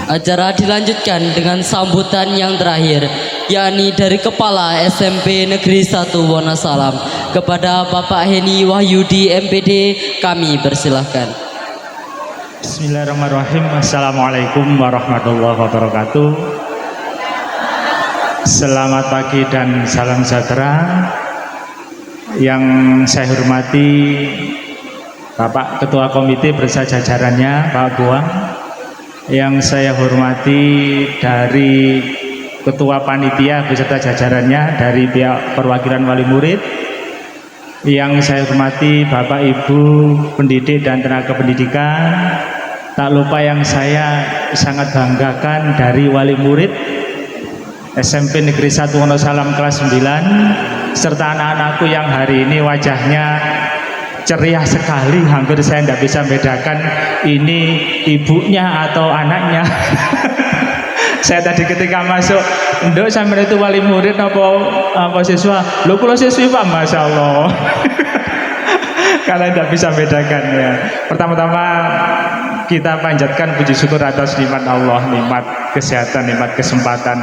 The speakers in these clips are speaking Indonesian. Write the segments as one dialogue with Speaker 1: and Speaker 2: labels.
Speaker 1: Acara dilanjutkan dengan sambutan yang terakhir, yakni dari Kepala SMP Negeri 1 Wonosalam kepada Bapak Heni Wahyudi MPD. Kami persilahkan.
Speaker 2: Bismillahirrahmanirrahim. Assalamualaikum warahmatullahi wabarakatuh. Selamat pagi dan salam sejahtera. Yang saya hormati Bapak Ketua Komite beserta jajarannya, Pak Buang. Yang saya hormati dari Ketua Panitia beserta jajarannya dari pihak perwakilan wali murid. Yang saya hormati Bapak Ibu pendidik dan tenaga pendidikan. Tak lupa yang saya sangat banggakan dari wali murid SMP Negeri 1 Wonosalam kelas 9 serta anak-anakku yang hari ini wajahnya ceria sekali, hampir saya tidak bisa bedakan ini ibunya atau anaknya. Saya tadi ketika masuk, nduk sampai itu wali murid apa siswa? Lho kula siswi Pak, Masya Allah. Kalian tidak bisa bedakan ya. Pertama-tama kita panjatkan puji syukur atas nikmat Allah, nikmat kesehatan, nikmat kesempatan,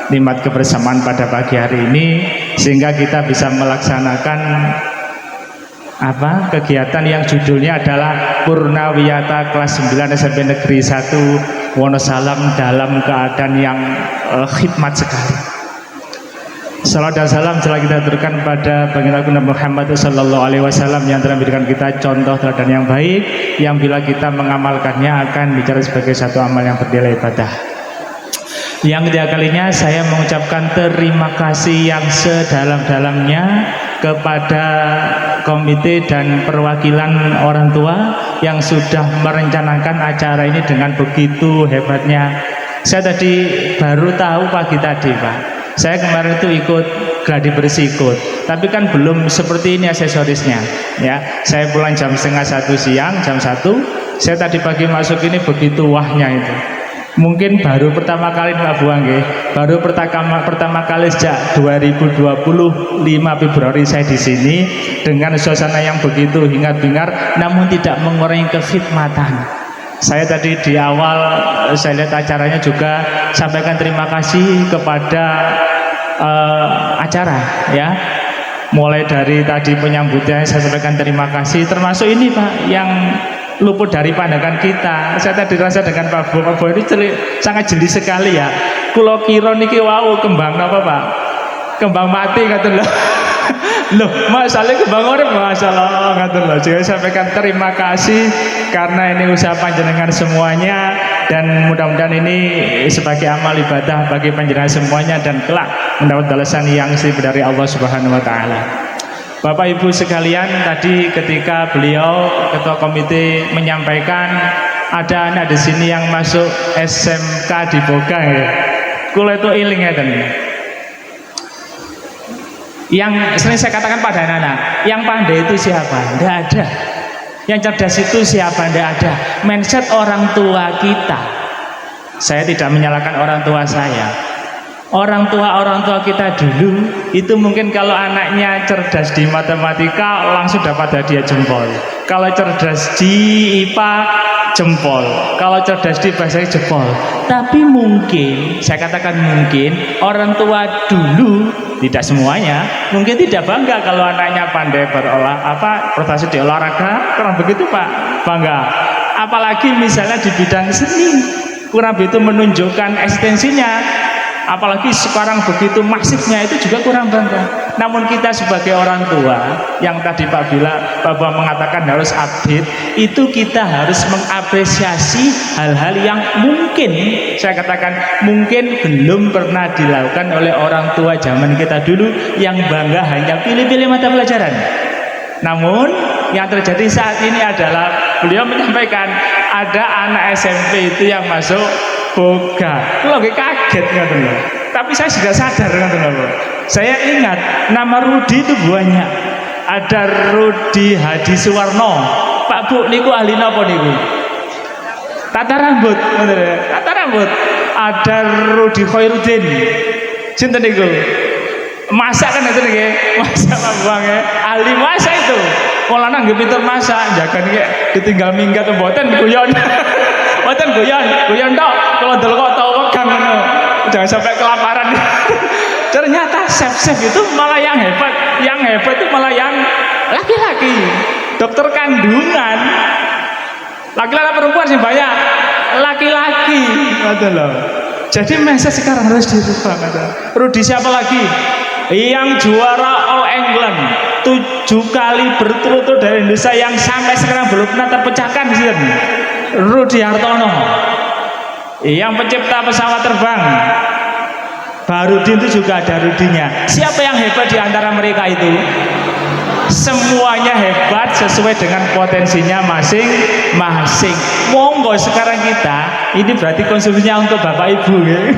Speaker 2: nikmat kebersamaan pada pagi hari ini, sehingga kita bisa melaksanakan kegiatan yang judulnya adalah Purnawiyata kelas 9 SMP Negeri 1 Wonosalam dalam keadaan yang khidmat sekali. Salam dan salam telah kita aturkan pada baginda Nabi Muhammad sallallahu alaihi wasallam yang telah memberikan kita contoh teladan yang baik, yang bila kita mengamalkannya akan bicara sebagai satu amal yang bernilai ibadah. Yang ketiga kalinya saya mengucapkan terima kasih yang sedalam-dalamnya kepada komite dan perwakilan orang tua yang sudah merencanakan acara ini dengan begitu hebatnya. Saya tadi baru tahu pagi tadi, Pak. Saya kemarin itu ikut gladi bersih ikut, tapi kan belum seperti ini aksesorisnya. Ya, saya pulang jam setengah 1 siang, jam 1. Saya tadi pagi masuk ini begitu wahnya itu. Mungkin baru pertama kali Pak Buang, baru pertama kali sejak 2025 Februari saya di sini dengan suasana yang begitu hingar-bingar, namun tidak mengurangi kekhidmatan. Saya tadi di awal saya lihat acaranya juga sampaikan terima kasih kepada acara ya. Mulai dari tadi penyambutnya saya sampaikan terima kasih, termasuk ini Pak yang luput dari pandangan kita. Saya tadi rasa dengan Pak Bo ini sangat jeli sekali ya. Kulo kira niki wau kembang apa Pak? Kembang mati kata loh. Loh, masalahnya kembang urip masalah kata loh. Jadi saya sampaikan terima kasih karena ini usaha panjenengan semuanya dan mudah-mudahan ini sebagai amal ibadah bagi panjenengan semuanya dan kelak mendapat balasan yang sirip dari Allah Subhanahu wa taala. Bapak Ibu sekalian, tadi ketika beliau ketua komite menyampaikan ada anak di sini yang masuk SMK di Boga ya. Kula itu iling ya teman. Yang sering saya katakan pada anak-anak, yang pandai itu siapa? Tidak ada. Yang cerdas itu siapa? Tidak ada. Mindset orang tua kita. Saya tidak menyalahkan orang tua saya. Orang tua kita dulu itu mungkin kalau anaknya cerdas di matematika langsung dapat hadiah jempol. Kalau cerdas di IPA jempol. Kalau cerdas di bahasa jempol. Tapi mungkin, saya katakan mungkin orang tua dulu tidak semuanya mungkin tidak bangga kalau anaknya pandai prestasi di olahraga, kurang begitu Pak, bangga. Apalagi misalnya di bidang seni, kurang begitu menunjukkan eksistensinya. Apalagi sekarang begitu masifnya itu juga kurang bangga. Namun kita sebagai orang tua yang tadi Pak Bapak mengatakan harus update, itu kita harus mengapresiasi hal-hal yang mungkin saya katakan mungkin belum pernah dilakukan oleh orang tua zaman kita dulu yang bangga hanya pilih-pilih mata pelajaran. Namun yang terjadi saat ini adalah beliau menyampaikan ada anak SMP itu yang masuk Boga. Itu lagi kaget nggak loh. Tapi saya sudah sadar nggak loh. Saya ingat nama Rudi itu banyak. Ada Rudi Hadi Suwarno. Pak Bu, niku ahli napa niku? Tata rambut, tata rambut. Ada Rudi Khairuddin. Sinten niku? Masak kan itu nih, masak Pak Buang ya. Ahli masak itu. Kalau nang nggih pinter masak, jaga nih ditinggal minggat mboten guyon. Mboten guyon tok. kalau dulu kok tahu pegang ngono. Jangan sampai kelaparan. Ternyata chef-chef itu malah yang hebat. Yang hebat itu malah yang laki-laki. Dokter kandungan. Laki-laki perempuan sih banyak. Laki-laki. Jadi message sekarang harus dirubah. Rudi siapa lagi? Yang juara All England 7 kali berturut-turut dari Indonesia yang sampai sekarang belum pernah terpecahkan di sini. Rudi Hartono. Yang pencipta pesawat terbang. Barudin itu juga ada Rudinya. Siapa yang hebat di antara mereka itu? Semuanya hebat sesuai dengan potensinya masing-masing. Monggo sekarang kita ini berarti konsumsinya untuk bapak ibu ya.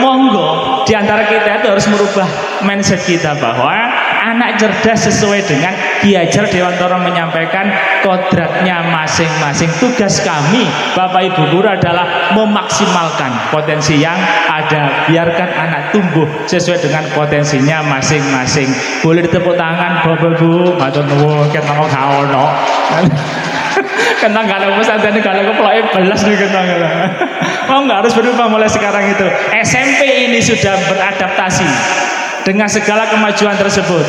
Speaker 2: Monggo di antara kita itu harus merubah mindset kita bahwa anak cerdas sesuai dengan Ki Hajar Dewantara menyampaikan kodratnya masing-masing. Tugas kami Bapak Ibu guru adalah memaksimalkan potensi yang ada. Biarkan anak tumbuh sesuai dengan potensinya masing-masing. Boleh ditepuk tangan Bapak Ibu, matur nuwun ketang gak ono. Kentang gak ada pesantren gak ada keplok belas nih kentang. Oh nggak harus berubah mulai sekarang itu. SMP ini sudah beradaptasi dengan segala kemajuan tersebut.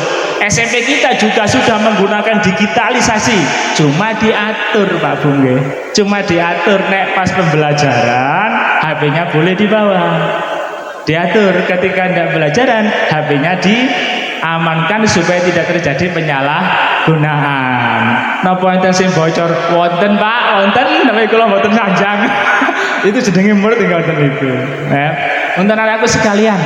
Speaker 2: SMP kita juga sudah menggunakan digitalisasi. Cuma diatur Pak Bung, cuma diatur nek pas pembelajaran HP-nya boleh dibawa. Diatur ketika tidak pembelajaran HP-nya diamankan supaya tidak terjadi penyalahgunaan. Napa enten sing bocor? Wonten Pak, wonten namanya kula mboten sanjang. Itu jenenge murid ngoten niku. Untuk anak-anakku sekalian,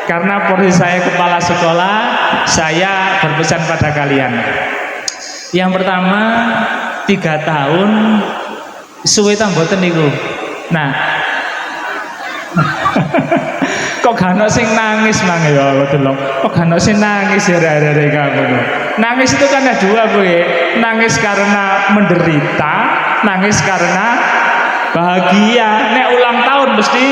Speaker 2: karena posisi saya kepala sekolah, saya berpesan pada kalian. Yang pertama, 3 tahun suwe ta mboten niku. Nah, kok gak ono sing nangis mang ya ngoten lho. Kok gak ono sing nangis ya rere kamu. Nangis itu kan ada 2, Bu. Nangis karena menderita, nangis karena bahagia. Nek ulang tahun mesti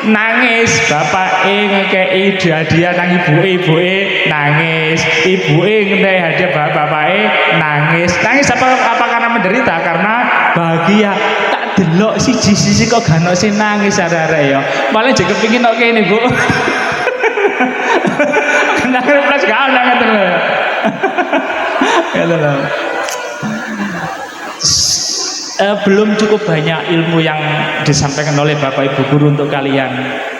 Speaker 2: nangis, bapak ngekei hadiah nang ibuke nangis, ibuke ngekei hadiah bapake nangis. Nangis apa karena menderita? Karena bahagia. Tak delok siji-siji kok gak ono sing nangis arek-arek ya. Malah jek kepengin kok kene, Bu. Nangis plus gak ono ngoten lho. Ya lho. Belum cukup banyak ilmu yang disampaikan oleh Bapak Ibu guru untuk kalian.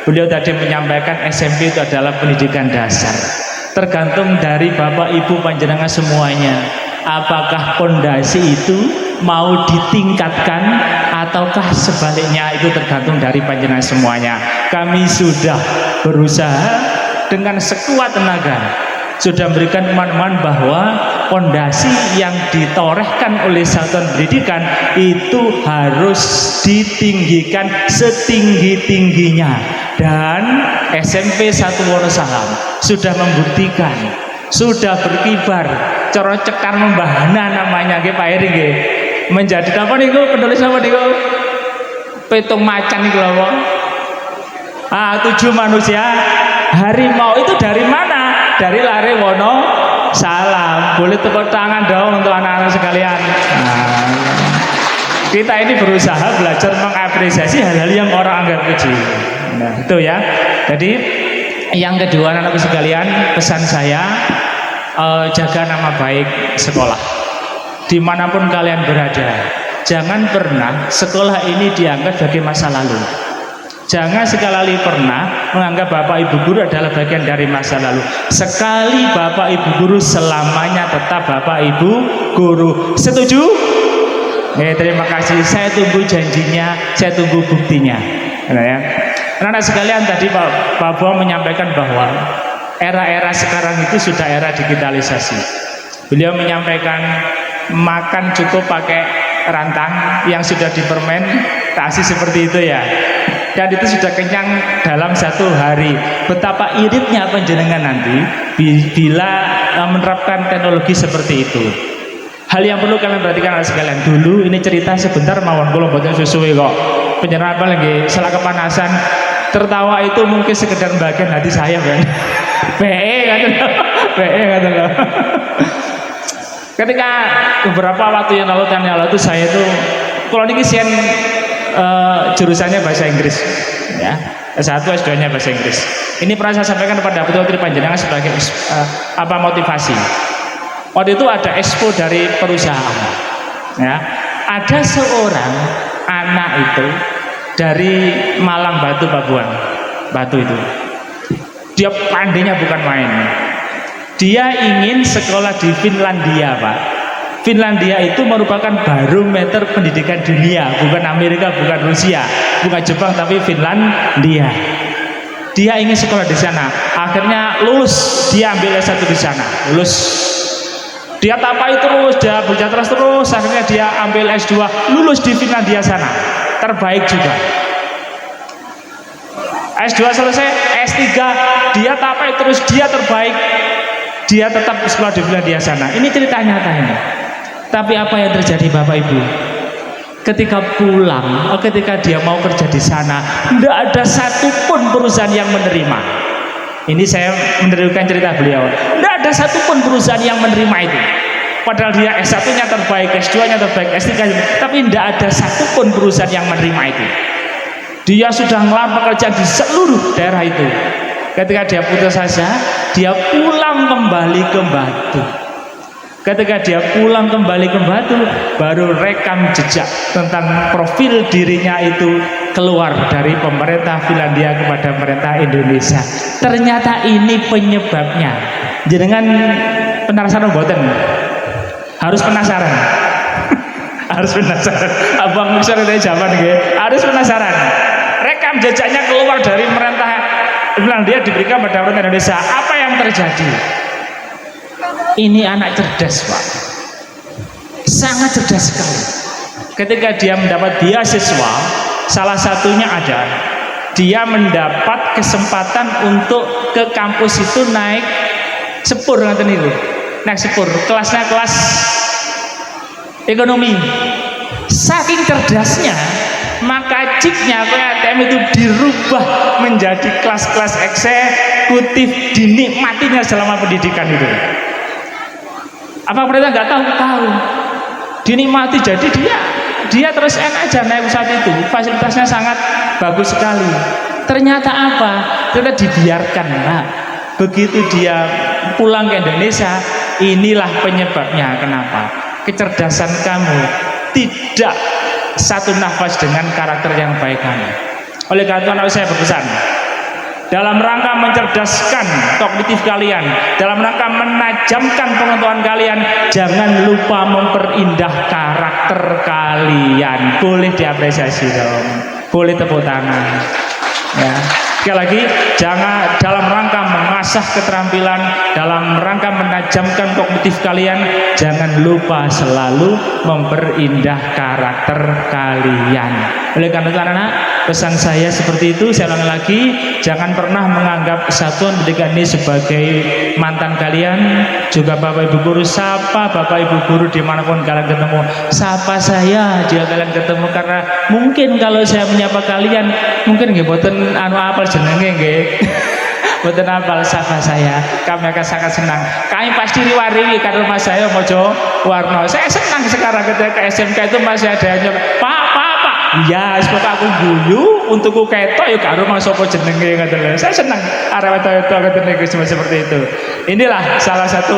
Speaker 2: Beliau tadi menyampaikan SMP itu adalah pendidikan dasar. Tergantung dari Bapak Ibu panjenengan semuanya. Apakah pondasi itu mau ditingkatkan ataukah sebaliknya, itu tergantung dari panjenengan semuanya. Kami sudah berusaha dengan sekuat tenaga, sudah memberikan pemahaman bahwa pondasi yang ditorehkan oleh satuan pendidikan itu harus ditinggikan setinggi-tingginya. Dan SMP 1 Wonosalam sudah membuktikan, sudah berkibar, cara cekar membahana namanya nggih Pak Heri nggih. Menjadi apa niku penulis apa niku? Petung macan niku lho. 7 manusia harimau itu dari mana? Dari Lare Wonosalam. Boleh tepuk tangan dong untuk anak-anak sekalian. Kita ini berusaha belajar mengapresiasi hal-hal yang orang anggap kecil. Nah, itu ya. Jadi yang kedua anak-anakku sekalian, pesan saya jaga nama baik sekolah. Dimanapun kalian berada, jangan pernah sekolah ini dianggap sebagai masa lalu. Jangan sekali pernah menganggap Bapak Ibu guru adalah bagian dari masa lalu. Sekali Bapak Ibu guru, selamanya tetap Bapak Ibu guru. Setuju? Terima kasih. Saya tunggu janjinya, saya tunggu buktinya. Nah, ya. Anak-anak sekalian, tadi Pak Bo menyampaikan bahwa era-era sekarang itu sudah era digitalisasi. Beliau menyampaikan makan cukup pakai rantang yang sudah difermentasi seperti itu ya. Dan itu sudah kenyang dalam 1 hari. Betapa iritnya panjenengan nanti bila menerapkan teknologi seperti itu. Hal yang perlu kalian perhatikan adalah sekalian. Dulu ini cerita sebentar mawon kula mboten sesuai kok. Penyerangan apa lagi? Salah kepanasan. Tertawa itu mungkin sekedar bagian hati saya kan. kata lo. Ketika beberapa waktu yang lalu saya itu kalau niki sian jurusannya bahasa Inggris, ya. S1 S2-nya bahasa Inggris. Ini pernah saya sampaikan kepada Putri Panjenengan sebagai motivasi. Waktu itu ada expo dari perusahaan, ya. Ada seorang anak itu dari Malang Batu Pabuan, Batu itu. Dia pandainya bukan main. Dia ingin sekolah di Finlandia, Pak. Finlandia itu merupakan barometer pendidikan dunia, bukan Amerika, bukan Rusia, bukan Jepang, tapi Finlandia. Dia ingin sekolah di sana. Akhirnya lulus, dia ambil S1 di sana. Lulus. Dia tapai terus, dia bekerja terus, akhirnya dia ambil S2, lulus di Finlandia sana. Terbaik juga. S2 selesai, S3 dia tapai terus, dia terbaik. Dia tetap sekolah di Finlandia sana. Ini cerita nyata ini. Tapi apa yang terjadi Bapak Ibu? Ketika pulang, ketika dia mau kerja di sana, tidak ada satupun perusahaan yang menerima. Ini saya meneruskan cerita beliau. Tidak ada satupun perusahaan yang menerima itu. Padahal dia S1-nya terbaik, S2-nya terbaik, S3-nya, tapi tidak ada satupun perusahaan yang menerima itu. Dia sudah ngelamar kerja di seluruh daerah itu. Ketika dia putus asa, dia pulang kembali ke Batu. Ketika dia pulang kembali ke Batu, baru rekam jejak tentang profil dirinya itu keluar dari pemerintah Finlandia kepada pemerintah Indonesia. Ternyata ini penyebabnya. Jenengan penasaran mboten? Harus penasaran. Harus penasaran. Abang besar dari zaman nggih. Harus penasaran. Rekam jejaknya keluar dari pemerintah Finlandia diberikan pada pemerintah Indonesia. Apa yang terjadi? Ini anak cerdas, Pak. Sangat cerdas sekali. Ketika dia mendapat beasiswa, salah satunya ada dia mendapat kesempatan untuk ke kampus itu naik sepur, ngaten niku. Naik sepur, kelasnya kelas ekonomi. Saking cerdasnya, maka chipnya ATM itu dirubah menjadi kelas-kelas eksekutif, dinikmatinya selama pendidikan itu. Apa pemerintah nggak tahu? Tahu. Dinikmati, jadi dia terus enak aja naik pesawat itu. Fasilitasnya sangat bagus sekali. Ternyata apa? Ternyata dibiarkan, Pak. Begitu dia pulang ke Indonesia, inilah penyebabnya. Kenapa? Kecerdasan kamu tidak satu nafas dengan karakter yang baik kamu. Oleh karena itu saya berpesan, dalam rangka mencerdaskan kognitif kalian, dalam rangka menajamkan pengetahuan kalian, jangan lupa memperindah karakter kalian. Boleh diapresiasi dong, boleh tepuk tangan, ya. Sekali lagi, jangan dalam rangka mengasah keterampilan, dalam rangka menajamkan kognitif kalian, jangan lupa selalu memperindah karakter kalian. Oleh karena itu anak-anak, pesan saya seperti itu. Saya ulangi lagi, jangan pernah menganggap kesatuan pendidikan ini sebagai mantan kalian. Juga Bapak Ibu Guru, sapa Bapak Ibu Guru dimanapun kalian ketemu, sapa saya jika kalian ketemu. Karena mungkin kalau saya menyapa kalian, mungkin nggih boten anu apal jenenge nggih. Boten apal sapa saya, kami akan sangat senang. Kami pasti riwari karo Mas saya Mojo Warno. Saya senang sekarang ketika SMK itu masih ada yang Pak. Iya, sebab aku guyu untukku ketok ya karo Mas sapa jenenge ngoten lho. Saya senang arep itu ngoten niku seperti itu. Inilah salah satu.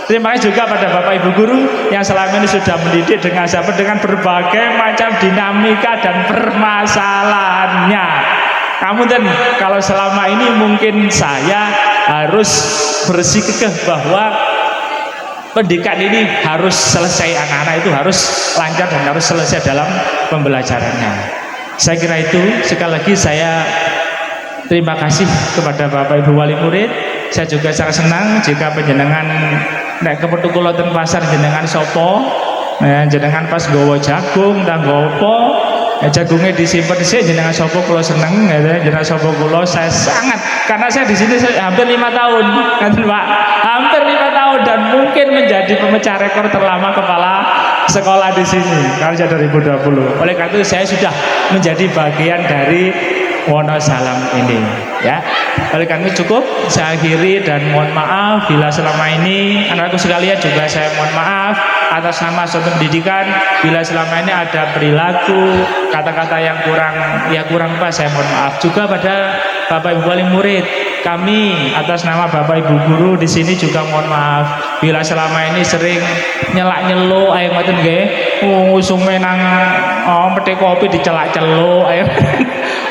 Speaker 2: Terima kasih juga pada Bapak Ibu Guru yang selama ini sudah mendidik dengan sabar dengan berbagai macam dinamika dan permasalahannya. Kamu dan kalau selama ini mungkin saya harus bersikeras bahwa pendidikan ini harus selesai, anak-anak itu harus lancar dan harus selesai dalam pembelajarannya. Saya kira itu. Sekali lagi saya terima kasih kepada Bapak Ibu Wali Murid. Saya juga sangat senang jika penjenengan nek kepetuk kula teng pasar jenengan sopo, jenengan pas gowo jagung dan gopo, jagungnya disimpan di sini jenengan sopo kula seneng, jenengan sopo kula saya sangat, karena saya di sini hampir 5 tahun, kan Pak, hampir 5 tahun dan mungkin menjadi pemecah rekor terlama kepala sekolah di sini kalau sejak 2020. Oleh karena itu saya sudah menjadi bagian dari Wonosalam ini. ya. Oleh karena itu cukup saya akhiri dan mohon maaf bila selama ini anak-anakku sekalian juga saya mohon maaf atas nama suatu pendidikan bila selama ini ada perilaku kata-kata yang kurang pas, saya mohon maaf juga pada Bapak Ibu wali murid. Kami atas nama Bapak Ibu guru di sini juga mohon maaf bila selama ini sering nyelak-nyeluk ayo ngoten nggih. Usume nang petik kopi dicelak-celuk ayo.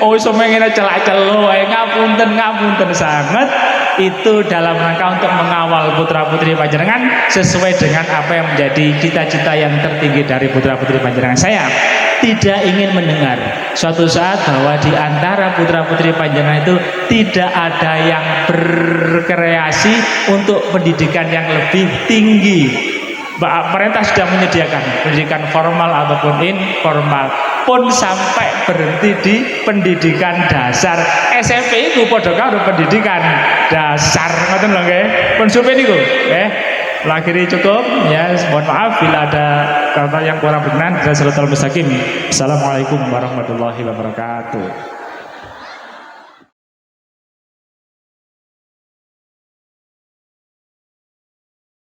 Speaker 2: Usume ngene celak-celuk ayo ngapunten sangat. Itu dalam rangka untuk mengawal putra-putri panjenengan sesuai dengan apa yang menjadi cita-cita yang tertinggi dari putra-putri panjenengan. Saya tidak ingin mendengar suatu saat bahwa di antara putra-putri panjenengan itu tidak ada yang berkreasi untuk pendidikan yang lebih tinggi. Pemerintah sudah menyediakan pendidikan formal ataupun informal, pun sampai berhenti di pendidikan dasar. SMP itu padha karo pendidikan dasar, ngoten lho nggih. Pun supe niku, nggih. Akhiri cukup ya, mohon maaf bila ada kata yang kurang berkenan. Assalamualaikum warahmatullahi wabarakatuh.